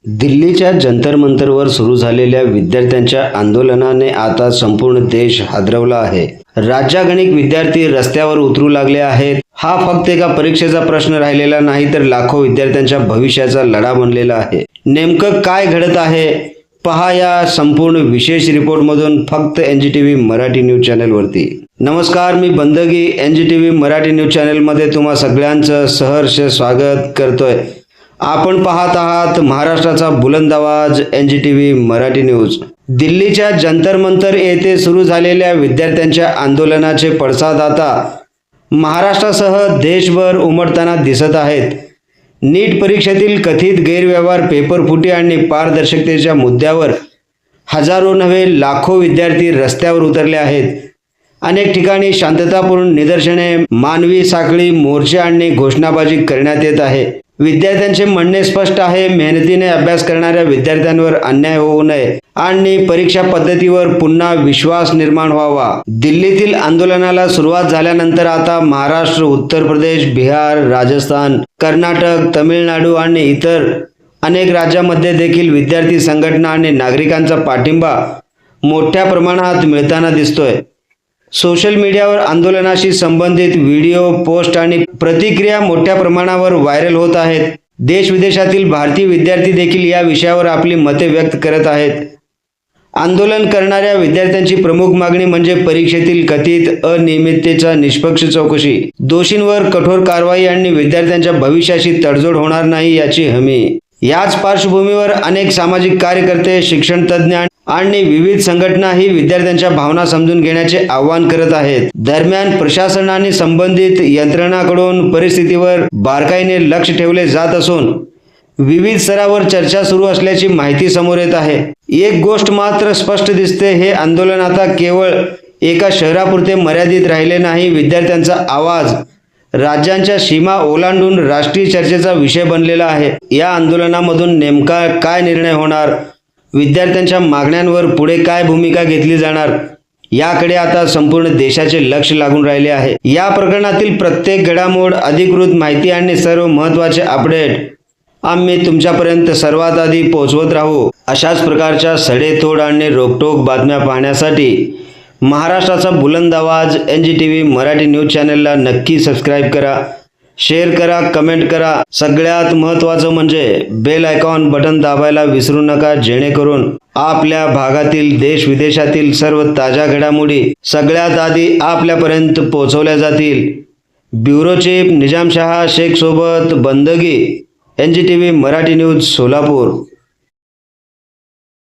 दिल्लीच्या जंतर मंतरवर सुरू झालेल्या विद्यार्थ्यांच्या आंदोलनाने आता संपूर्ण देश हादरवला आहे। राज्यगणिक विद्यार्थी रस्त्यावर उतरू लागले आहेत। हा फक्त एका परीक्षेचा प्रश्न राहिलेला नाही, तर लाखो विद्यार्थ्यांच्या भविष्याचा लढा बनलेला आहे। नेमकं काय घडत आहे पहा या संपूर्ण विशेष रिपोर्टमधून, फक्त NGTV मराठी न्यूज चॅनलवरती। नमस्कार, मी बंदगी NGTV मराठी न्यूज चॅनलमध्ये तुम्हा सगळ्यांचं सहर्ष स्वागत करतोय। आपण पाहत आहात महाराष्ट्राचा बुलंद आवाज NGTV मराठी न्यूज। दिल्लीच्या जंतर मंतर येथे सुरू झालेल्या विद्यार्थ्यांच्या आंदोलनाचे पडसाद आता महाराष्ट्रासह देशभर उमटताना दिसत आहेत। नीट परीक्षेतील कथित गैरव्यवहार, पेपरफुटी आणि पारदर्शकतेच्या मुद्द्यावर हजारो नव्हे लाखो विद्यार्थी रस्त्यावर उतरले आहेत। अनेक ठिकाणी शांततापूर्ण निदर्शने, मानवी साखळी, मोर्चे आणि घोषणाबाजी करण्यात येत आहे। विद्यार्थ्यांचे म्हणणे स्पष्ट आहे, मेहनतीने अभ्यास करणाऱ्या विद्यार्थ्यांवर अन्याय होऊ नये आणि परीक्षा पद्धतीवर पुन्हा विश्वास निर्माण व्हावा। दिल्लीतील आंदोलनाला सुरुवात झाल्यानंतर आता महाराष्ट्र, उत्तर प्रदेश, बिहार, राजस्थान, कर्नाटक, तमिळनाडू आणि इतर अनेक राज्यांमध्ये देखील विद्यार्थी संघटना आणि नागरिकांचा पाठिंबा मोठ्या प्रमाणात मिळताना दिसतोय। सोशल मीडियावर आंदोलनाशी संबंधित व्हिडिओ, पोस्ट आणि प्रतिक्रिया मोठ्या प्रमाणावर व्हायरल होत आहेत। देश विदेशातील भारतीय विद्यार्थी देखील या विषयावर आपली मते व्यक्त करत आहेत। आंदोलन करणाऱ्या विद्यार्थ्यांची प्रमुख मागणी म्हणजे परीक्षेतील कथित अनियमिततेचा निष्पक्ष चौकशी, दोषींवर कठोर कारवाई आणि विद्यार्थ्यांच्या भविष्याशी तडजोड होणार नाही याची हमी। याच पार्श्वभूमीवर अनेक सामाजिक कार्यकर्ते, शिक्षण तज्ज्ञ आणि विविध संघटनाही विद्यार्थ्यांच्या भावना समजून घेण्याचे आवाहन करत आहेत। दरम्यान प्रशासन आणि संबंधित यंत्रणांकडून परिस्थितीवर बारकाईने लक्ष ठेवले जात असून विविध स्तरावर चर्चा सुरू असल्याची माहिती समोर येत आहे। एक गोष्ट मात्र स्पष्ट दिसते, हे आंदोलन आता केवळ एका शहरापुरते मर्यादित राहिले नाही। विद्यार्थ्यांचा आवाज राज्यांच्या सीमा ओलांडून राष्ट्रीय चर्चेचा विषय बनलेला आहे। या आंदोलनामधून नेमका काय निर्णय होणार, विद्यार्थ्यांच्या मागण्यांवर पुढे काय भूमिका घेतली जाणार, याकडे आता संपूर्ण देशाचे लक्ष लागून राहिले आहे। या प्रकरणातील प्रत्येक घडामोड, अधिकृत माहिती आणि सर्व महत्त्वाचे अपडेट आम्ही तुमच्यापर्यंत सर्वात आधी पोहोचवत राहू। अशाच प्रकारच्या सडेतोड आणि रोखठोक बातम्या पाहण्यासाठी महाराष्ट्राचा बुलंद आवाज NGTV मराठी न्यूज चॅनलला नक्की सबस्क्राईब करा, शेअर करा, कमेंट करा। सगळ्यात महत्त्वाचं म्हणजे बेल आयकॉन बटन दाबायला विसरू नका, जेणेकरून आपल्या भागातील देश विदेशातील सर्व ताज्या घडामोडी सगळ्यात आधी आपल्यापर्यंत पोहोचवल्या जातील। ब्युरो चीफ निजामशाह शेख सोबत बंदगी, NGTV मराठी न्यूज, सोलापूर।